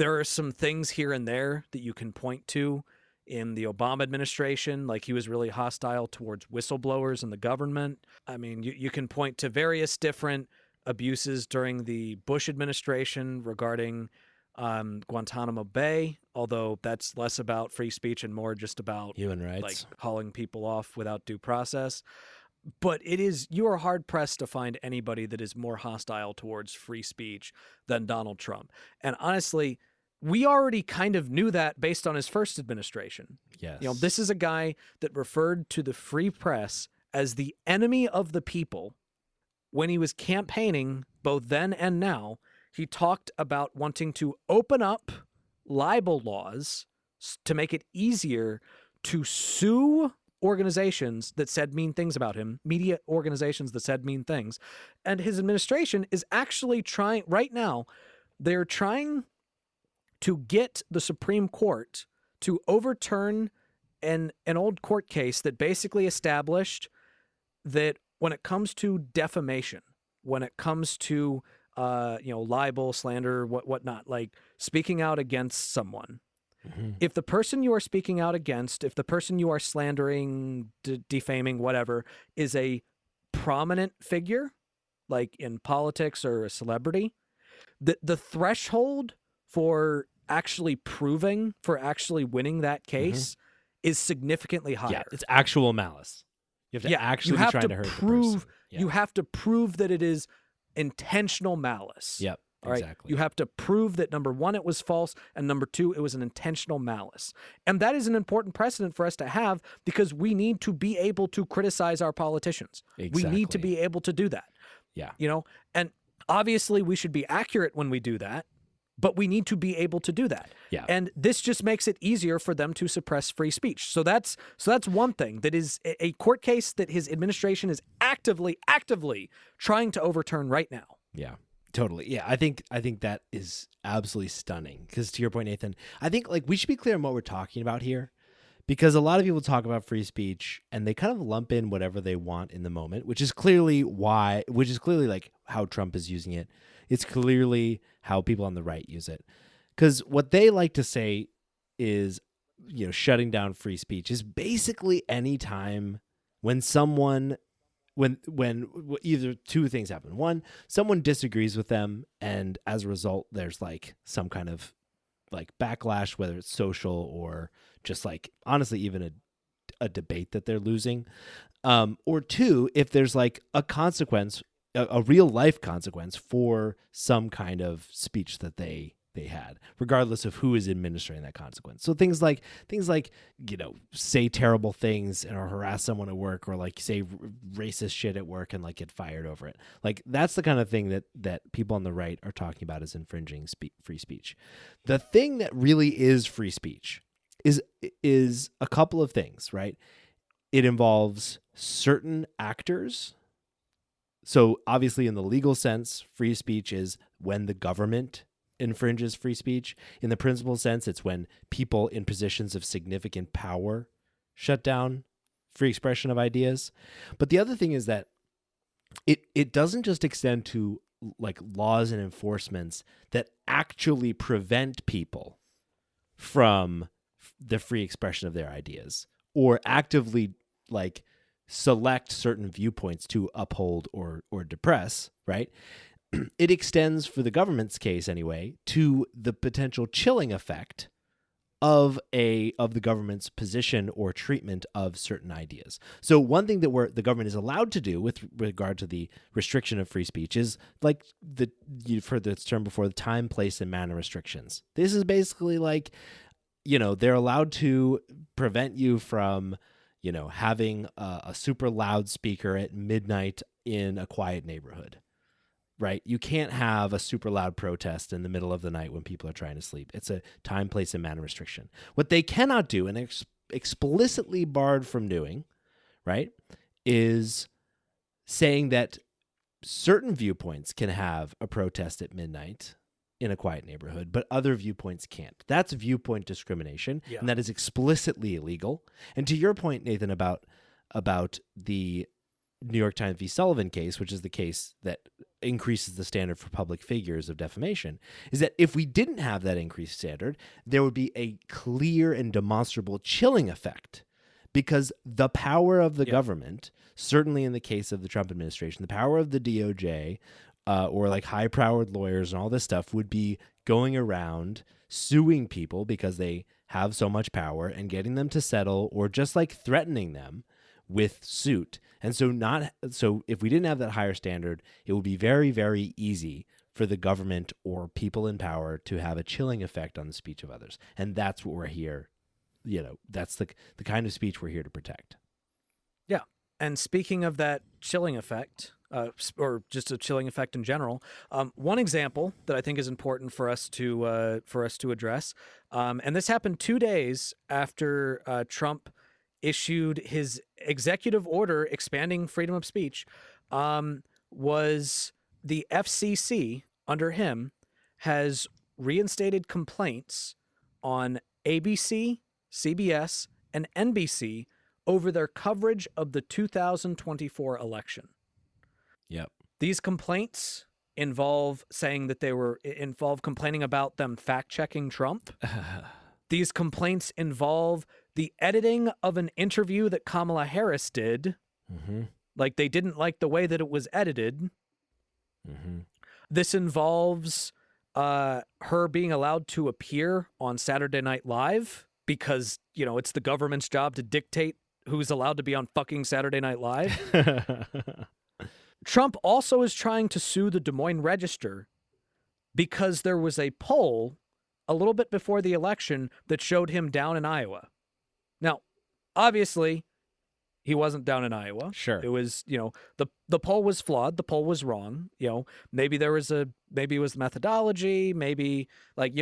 are some things here and there that you can point to in the Obama administration, like he was really hostile towards whistleblowers in the government. I mean, you can point to various different abuses during the Bush administration regarding Guantanamo Bay, although that's less about free speech and more just about human rights, like hauling people off without due process. But you are hard pressed to find anybody that is more hostile towards free speech than Donald Trump. And honestly, we already kind of knew that based on his first administration. Yes. This is a guy that referred to the free press as the enemy of the people. When he was campaigning, both then and now, he talked about wanting to open up libel laws to make it easier to sue organizations that said mean things about him, media organizations that said mean things. And his administration is actually trying, right now, they're trying to get the Supreme Court to overturn an old court case that basically established that when it comes to defamation, when it comes to libel, slander, whatnot, like speaking out against someone. Mm-hmm. If the person you are speaking out against, if the person you are slandering, defaming, whatever, is a prominent figure, like in politics or a celebrity, the threshold for actually winning that case is significantly higher. Yeah, it's actual malice. You have to actually try to hurt the person. Yeah. You have to prove that it is intentional malice. Yep, all right? exactly. You have to prove that, number one, it was false, and number two, it was an intentional malice. And that is an important precedent for us to have because we need to be able to criticize our politicians. Exactly. We need to be able to do that. Yeah. And obviously we should be accurate when we do that, but we need to be able to do that. Yeah. And this just makes it easier for them to suppress free speech. So that's one thing that is a court case that his administration is actively trying to overturn right now. Yeah. Totally. Yeah, I think that is absolutely stunning because to your point, Nathan, I think like we should be clear on what we're talking about here because a lot of people talk about free speech and they kind of lump in whatever they want in the moment, which is clearly like how Trump is using it. It's clearly how people on the right use it. Because what they like to say is, shutting down free speech is basically any time when either two things happen. One, someone disagrees with them, and as a result, there's like some kind of like backlash, whether it's social or just like honestly even a debate that they're losing. Or two, if there's like a consequence, a real life consequence for some kind of speech that they had, regardless of who is administering that consequence. So things like say terrible things or harass someone at work, or like say racist shit at work and like get fired over it. Like that's the kind of thing that people on the right are talking about as infringing free speech. The thing that really is free speech is a couple of things, right? It involves certain actors. So obviously in the legal sense, free speech is when the government infringes free speech. In the principle sense, it's when people in positions of significant power shut down free expression of ideas. But the other thing is that it doesn't just extend to like laws and enforcements that actually prevent people from the free expression of their ideas or actively like select certain viewpoints to uphold or depress, right? It extends, for the government's case anyway, to the potential chilling effect of the government's position or treatment of certain ideas. So one thing that the government is allowed to do with regard to the restriction of free speech is like you've heard this term before, the time, place, and manner restrictions. This is basically like, they're allowed to prevent you from, having a super loudspeaker at midnight in a quiet neighborhood. Right? You can't have a super loud protest in the middle of the night when people are trying to sleep. It's a time, place, and manner restriction. What they cannot do, and explicitly barred from doing, right, is saying that certain viewpoints can have a protest at midnight in a quiet neighborhood, but other viewpoints can't. That's viewpoint discrimination, and that is explicitly illegal. And to your point, Nathan, about the New York Times v. Sullivan case, which is the case that increases the standard for public figures of defamation, is that if we didn't have that increased standard, there would be a clear and demonstrable chilling effect, because the power of the government, certainly in the case of the Trump administration, the power of the DOJ or like high-powered lawyers and all this stuff would be going around suing people because they have so much power and getting them to settle, or just like threatening them with suit. And so if we didn't have that higher standard, it would be very, very easy for the government or people in power to have a chilling effect on the speech of others. And that's what we're here. That's the kind of speech we're here to protect. Yeah. And speaking of that chilling effect, or just a chilling effect in general, one example that I think is important for us to address, and this happened 2 days after Trump issued his executive order expanding freedom of speech, was the FCC under him has reinstated complaints on ABC, CBS, and NBC over their coverage of the 2024 election. Yep. These complaints involve complaining about them fact-checking Trump. These complaints involve the editing of an interview that Kamala Harris did. Mm-hmm. Like, they didn't like the way that it was edited. Mm-hmm. This involves her being allowed to appear on Saturday Night Live because, it's the government's job to dictate who's allowed to be on fucking Saturday Night Live. Trump also is trying to sue the Des Moines Register because there was a poll a little bit before the election that showed him down in Iowa. Now, obviously, he wasn't down in Iowa. Sure. It was, the poll was flawed. The poll was wrong. Maybe it was methodology. Maybe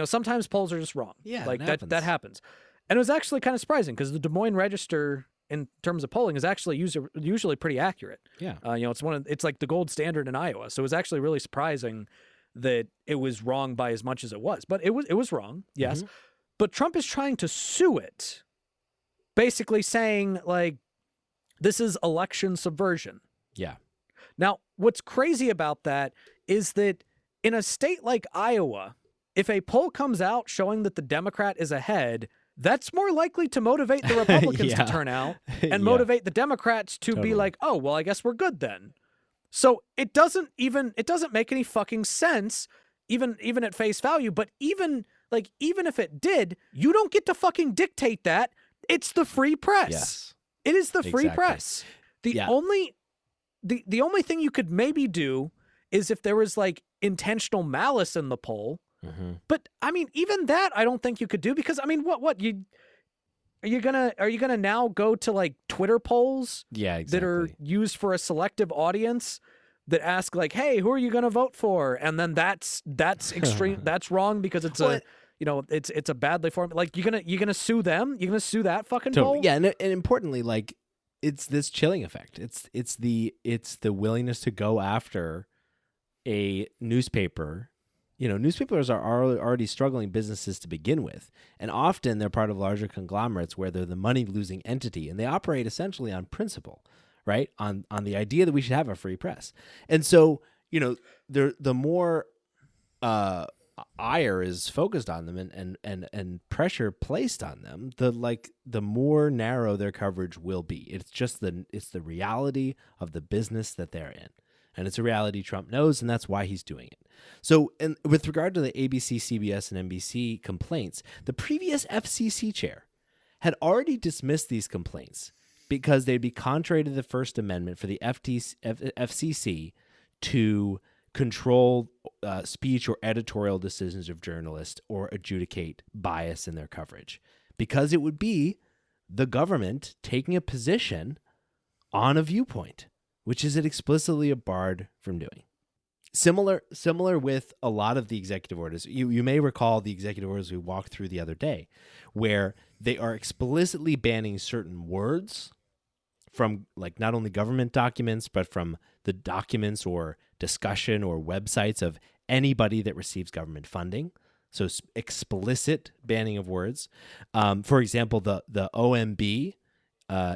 sometimes polls are just wrong. Yeah. That happens. And it was actually kind of surprising because the Des Moines Register, in terms of polling, is actually usually pretty accurate. Yeah. It's like the gold standard in Iowa. So it was actually really surprising that it was wrong by as much as it was. But it was wrong, yes. Mm-hmm. But Trump is trying to sue it, basically saying, this is election subversion. Yeah. Now, what's crazy about that is that in a state like Iowa, if a poll comes out showing that the Democrat is ahead, that's more likely to motivate the Republicans to turn out and motivate the Democrats to be like, oh, well, I guess we're good then. So it doesn't make any fucking sense, even at face value. But even if it did, you don't get to fucking dictate that. It's the free press. Yes. It is the free press. The only thing you could maybe do is if there was intentional malice in the poll. Mm-hmm. But I mean, even that I don't think you could do, because I mean, are you gonna now go to Twitter polls that are used for a selective audience that ask hey, who are you gonna vote for? And then that's extreme. That's wrong because it's it's a badly formed. You're gonna sue them. You're gonna sue that fucking poll. Yeah, and importantly, it's this chilling effect. It's the willingness to go after a newspaper. Newspapers are already struggling businesses to begin with, and often they're part of larger conglomerates where they're the money-losing entity, and they operate essentially on principle, right? On the idea that we should have a free press. And so, the more ire is focused on them and pressure placed on them, the more narrow their coverage will be. It's just the reality of the business that they're in. And it's a reality Trump knows, and that's why he's doing it. So, and with regard to the ABC, CBS, and NBC complaints, the previous FCC chair had already dismissed these complaints because they'd be contrary to the First Amendment for the FCC to control speech or editorial decisions of journalists or adjudicate bias in their coverage, because it would be the government taking a position on a viewpoint, which is it explicitly barred from doing. Similar with a lot of the executive orders. You may recall the executive orders we walked through the other day, where they are explicitly banning certain words from, like, not only government documents, but from the documents or discussion or websites of anybody that receives government funding. So explicit banning of words. For example, the OMB,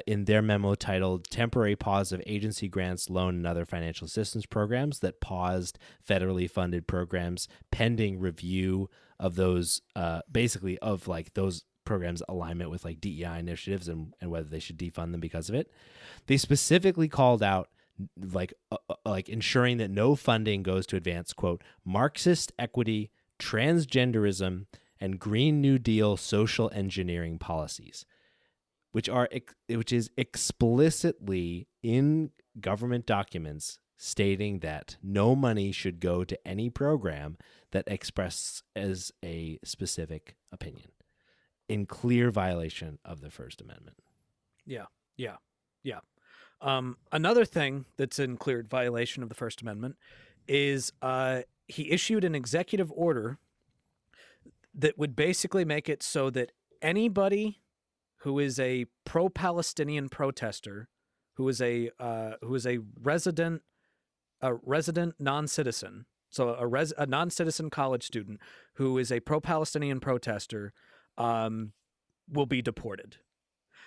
in their memo titled Temporary Pause of Agency Grants, Loan, and Other Financial Assistance Programs, that paused federally funded programs pending review of those, basically of like those programs' alignment with like DEI initiatives and whether they should defund them because of it. They specifically called out like ensuring that no funding goes to advance, quote, Marxist equity, transgenderism, and Green New Deal social engineering policies, which is explicitly in government documents stating that no money should go to any program that expresses as a specific opinion, in clear violation of the First Amendment. Yeah. Another thing that's in clear violation of the First Amendment is he issued an executive order that would basically make it so that anybody who is a pro-Palestinian protester, who is a resident non-citizen, so a non-citizen college student who is a pro-Palestinian protester, will be deported.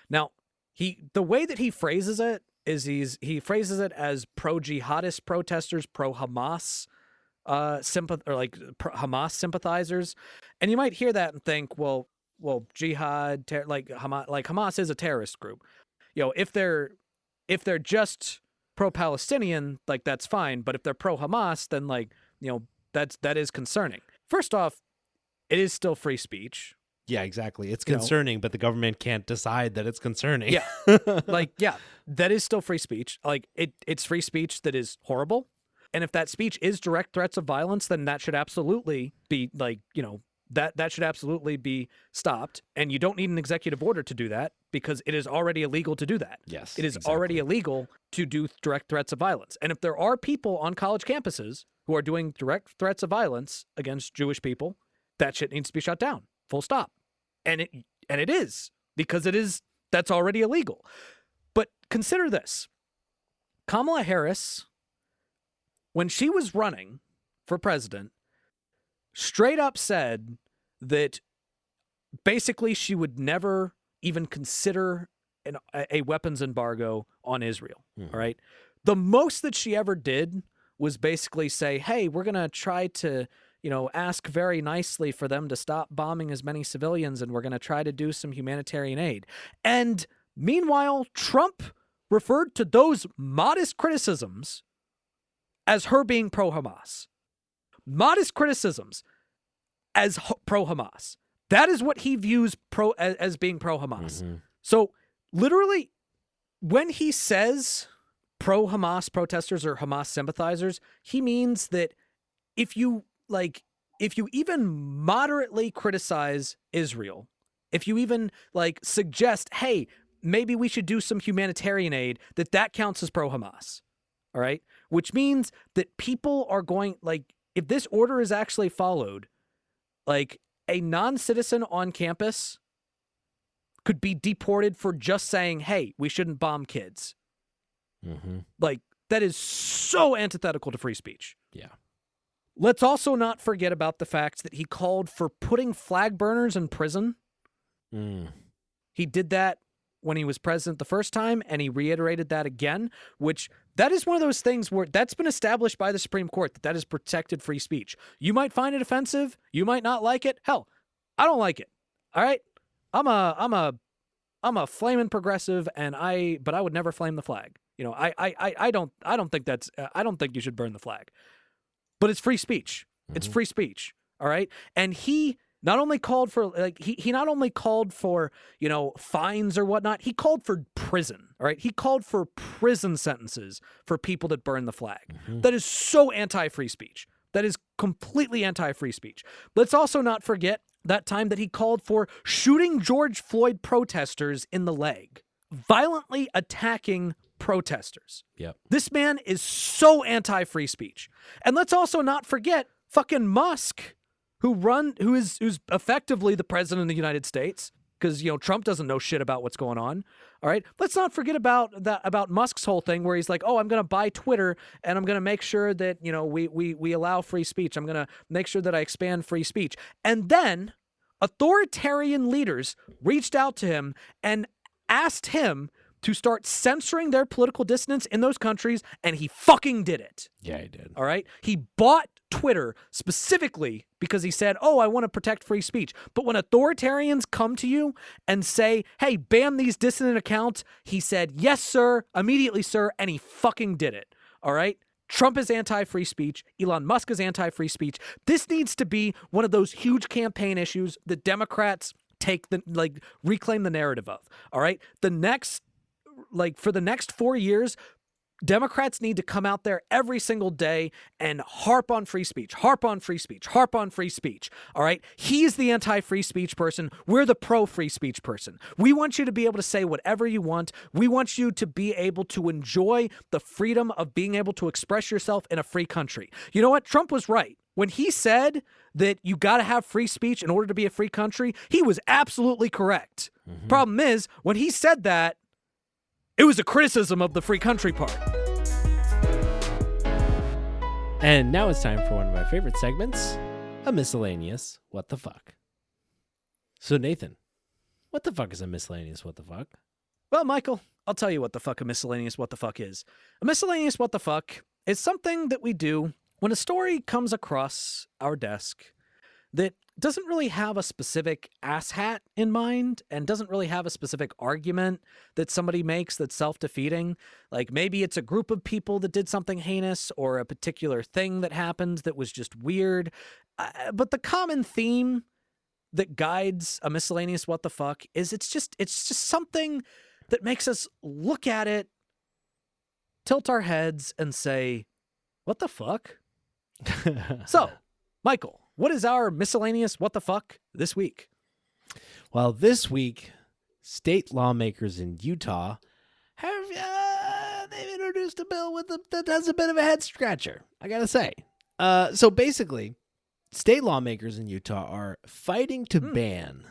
Now, the way that he phrases it is he phrases it as pro-jihadist protesters, pro-Hamas Hamas sympathizers, and you might hear that and think, well, jihad, Hamas is a terrorist group. You know, if they're just pro-Palestinian, like, that's fine, but if they're pro-Hamas, then, like, you know, that is concerning. First off, it is still free speech. Yeah, exactly. It's concerning, but the government can't decide that it's concerning. Yeah. That is still free speech. Like, it's free speech that is horrible. And if that speech is direct threats of violence, then that should absolutely be, like, you know, that should absolutely be stopped. And you don't need an executive order to do that, because it is already illegal to do that. Yes, it is already illegal to do direct threats of violence. And if there are people on college campuses who are doing direct threats of violence against Jewish people, that shit needs to be shut down. Full stop. And it is, because that's already illegal. But consider this. Kamala Harris, when she was running for president, straight up said that basically she would never even consider a weapons embargo on Israel. Mm-hmm. All right. The most that she ever did was basically say, hey, we're going to try to, you know, ask very nicely for them to stop bombing as many civilians, and we're going to try to do some humanitarian aid. And meanwhile, Trump referred to those modest criticisms as her being pro-Hamas. Modest criticisms as pro-Hamas. That is what he views as being pro-Hamas. Mm-hmm. So literally, when he says pro-Hamas protesters or Hamas sympathizers, he means that if you even moderately criticize Israel, if you even, like, suggest, hey, maybe we should do some humanitarian aid, that counts as pro-Hamas. All right? Which means that people are going, like, if this order is actually followed, like, a non-citizen on campus could be deported for just saying, hey, we shouldn't bomb kids. Mm-hmm. Like, that is so antithetical to free speech. Yeah. Let's also not forget about the fact that he called for putting flag burners in prison. Mm. He did that when he was president the first time, and he reiterated that again, which that is one of those things where that's been established by the Supreme Court that is protected free speech. You might find it offensive. You might not like it. Hell, I don't like it. All right. I'm a flaming progressive, but I would never flame the flag. You know, I don't think you should burn the flag, but it's free speech. It's free speech. All right. And he not only called for he not only called for, you know, fines or whatnot, he called for prison. All right. He called for prison sentences for people that burn the flag. That is so anti-free speech. That is completely anti-free speech. Let's also not forget that time that he called for shooting George Floyd protesters in the leg, violently attacking protesters. Yep. This man is so anti-free speech. And let's also not forget fucking Musk, who's effectively the president of the United States, because, you know, Trump doesn't know shit about what's going on. All right. Let's not forget about Musk's whole thing where he's like, oh, I'm going to buy Twitter and I'm going to make sure that, you know, we allow free speech. I'm going to make sure that I expand free speech. And then authoritarian leaders reached out to him and asked him to start censoring their political dissidents in those countries, and he fucking did it. Yeah, he did. All right? He bought Twitter specifically because he said, oh, I want to protect free speech. But when authoritarians come to you and say, hey, ban these dissident accounts, he said, yes, sir, immediately, sir, and he fucking did it. All right? Trump is anti-free speech. Elon Musk is anti-free speech. This needs to be one of those huge campaign issues that Democrats reclaim the narrative of. All right? For the next 4 years, Democrats need to come out there every single day and harp on free speech, harp on free speech, harp on free speech. All right. He's the anti-free speech person. We're the pro-free speech person. We want you to be able to say whatever you want. We want you to be able to enjoy the freedom of being able to express yourself in a free country. You know what? Trump was right. When he said that you got to have free speech in order to be a free country, he was absolutely correct. Problem is, when he said that, it was a criticism of the free country part. And now it's time for one of my favorite segments, a miscellaneous what the fuck. So Nathan, what the fuck is a miscellaneous what the fuck? Well, Michael, I'll tell you what the fuck a miscellaneous what the fuck is. A miscellaneous what the fuck is something that we do when a story comes across our desk that doesn't really have a specific asshat in mind and doesn't really have a specific argument that somebody makes that's self-defeating. Like maybe it's a group of people that did something heinous or a particular thing that happened that was just weird. But the common theme that guides a miscellaneous what the fuck is it's just something that makes us look at it, tilt our heads and say, what the fuck? So, Michael, what is our miscellaneous what the fuck this week? Well, this week, state lawmakers in Utah have they've introduced a bill that has a bit of a head scratcher, I gotta say. So basically, state lawmakers in Utah are fighting to ban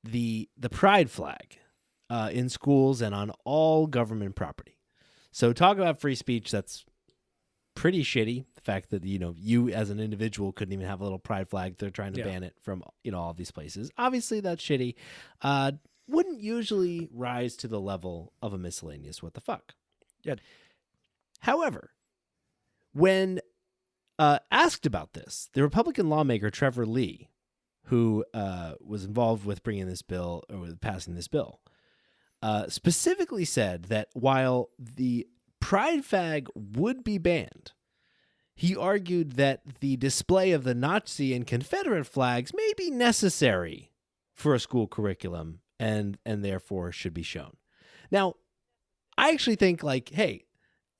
the pride flag in schools and on all government property. So talk about free speech that's pretty shitty. The fact that, you know, you as an individual couldn't even have a little pride flag. They're trying to ban it from, you know, all these places. Obviously, that's shitty. Wouldn't usually rise to the level of a miscellaneous what the fuck. Yeah. However, when asked about this, the Republican lawmaker Trevor Lee, who was involved with bringing this bill or with passing this bill, specifically said that while the pride flag would be banned, he argued that the display of the Nazi and Confederate flags may be necessary for a school curriculum and therefore should be shown. Now, I actually think, like, hey,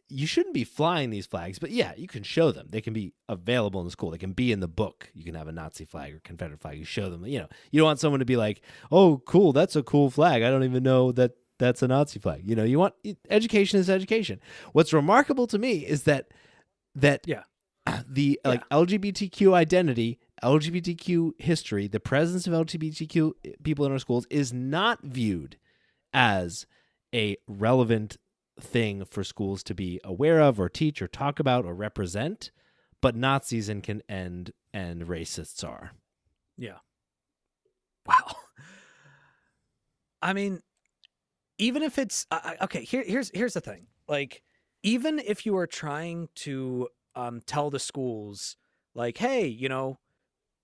you shouldn't be flying these flags, but yeah, you can show them. They can be available in the school. They can be in the book. You can have a Nazi flag or Confederate flag. You show them, you know, you don't want someone to be like, oh, cool, that's a cool flag. I don't even know that that's a Nazi flag. You know, you want education is education. What's remarkable to me is that the LGBTQ identity, LGBTQ history, the presence of LGBTQ people in our schools is not viewed as a relevant thing for schools to be aware of or teach or talk about or represent, but Nazis and racists are. Yeah. Wow. I mean, even if it's okay, here's the thing. Like, even if you are trying to tell the schools, like, hey,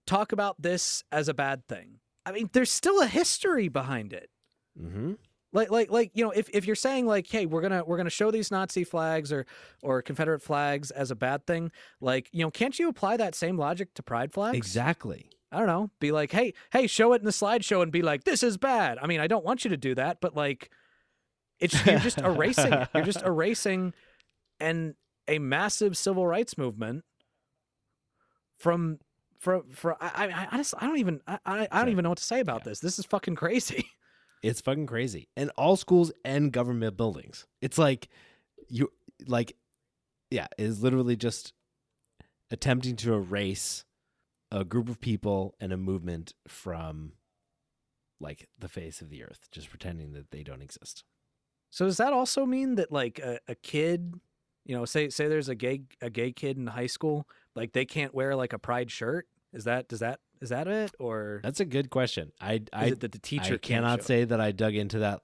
talk about this as a bad thing. I mean, there's still a history behind it. Mm-hmm. Like if you're saying like, hey, we're gonna show these Nazi flags or Confederate flags as a bad thing, like, can't you apply that same logic to pride flags? Exactly. I don't know. Be like, hey, show it in the slideshow and be like, this is bad. I mean, I don't want you to do that, but like, you're just erasing it. You're just erasing a massive civil rights movement from I honestly, I don't even know what to say about this. This is fucking crazy. It's fucking crazy. And all schools and government buildings. It's like it is literally just attempting to erase a group of people and a movement from like the face of the earth, just pretending that they don't exist. So does that also mean that like a kid, say there's a gay kid in high school, like they can't wear like a pride shirt? Is that it, or that's a good question? Is it that the teacher cannot say that I dug into that,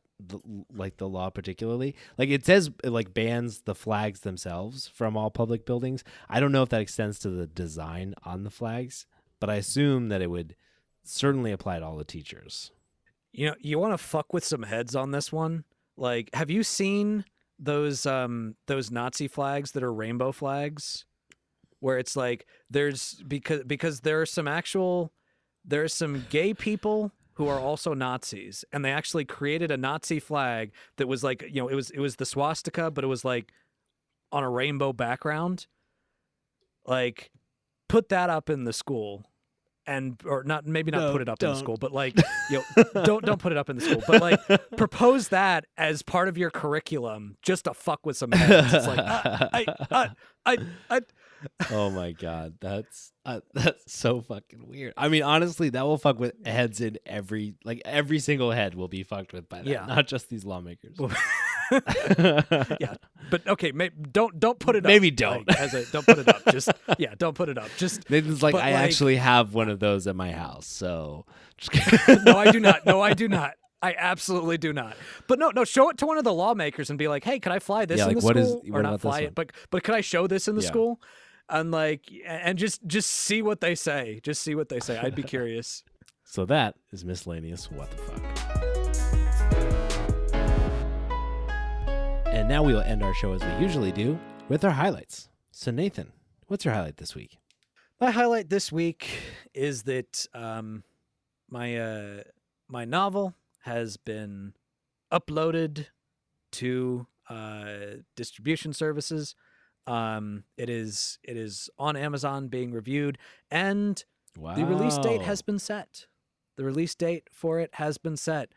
like the law particularly. Like it says it like bans the flags themselves from all public buildings. I don't know if that extends to the design on the flags, but I assume that it would certainly apply to all the teachers. You want to fuck with some heads on this one? Like, have you seen those Nazi flags that are rainbow flags? Where it's like because there's some gay people who are also Nazis, and they actually created a Nazi flag that was like, it was the swastika, but it was like on a rainbow background. Like, put that up in the school, or not put it up in the school, but like, don't put it up in the school, but like propose that as part of your curriculum just to fuck with some heads. It's like, I oh my god, that's so fucking weird. I mean, honestly, that will fuck with heads in every single head will be fucked with by that, not just these lawmakers. Yeah, but okay, don't put it up. Maybe don't. Like, don't put it up. Just don't put it up. Just Nathan's like, I actually have one of those at my house, so No, I do not. No, I do not. I absolutely do not. But no, show it to one of the lawmakers and be like, hey, can I fly this in the school? Or not fly it, but can I show this in the school? And like, and just see what they say. Just see what they say. I'd be curious. So that is miscellaneous what the fuck. And now we'll end our show as we usually do with our highlights. So Nathan, what's your highlight this week? My highlight this week is that my novel has been uploaded to distribution services. It is on Amazon being reviewed, and the release date has been set. The release date for it has been set.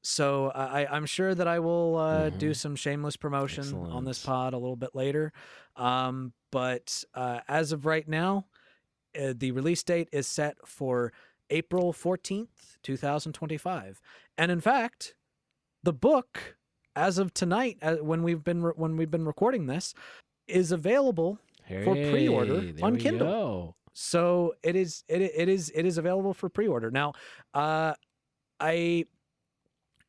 So I'm sure that I will do some shameless promotion on this pod a little bit later. But as of right now, the release date is set for April 14th, 2025. And in fact, the book, as of tonight, when we've been recording this, is available for pre-order on Kindle. Go. So it is available for pre-order. Now, I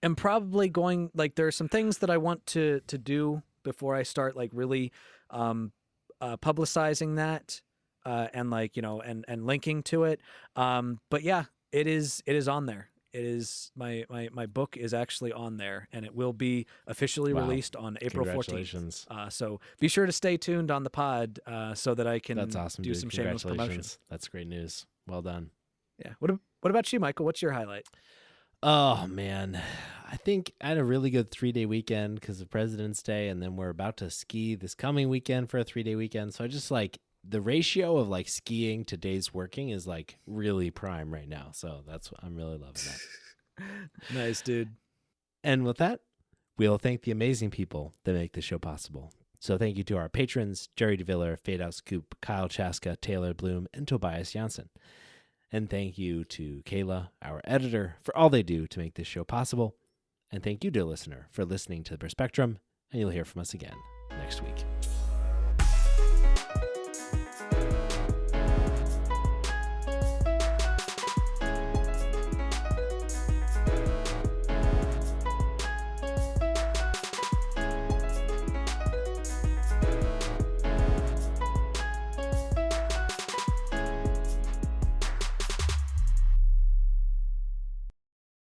am probably going, like, there are some things that I want to do before I start like really publicizing that and like, and linking to it. But yeah, it is on there. It is my book is actually on there, and it will be officially released on April 14th. So be sure to stay tuned on the pod so that I can do some shameless promotion. That's great news. Well done. Yeah. What about you, Michael? What's your highlight? Oh man, I think I had a really good 3-day weekend because of President's Day, and then we're about to ski this coming weekend for a 3-day weekend. So I just like the ratio of like skiing to days working is like really prime right now. So I'm really loving that. Nice, dude. And with that, we'll thank the amazing people that make this show possible. So thank you to our patrons, Jerry DeViller, Fade Out Scoop, Kyle Chaska, Taylor Bloom, and Tobias Janssen. And thank you to Kayla, our editor, for all they do to make this show possible. And thank you, dear listener, for listening to The Perspectrum, and you'll hear from us again.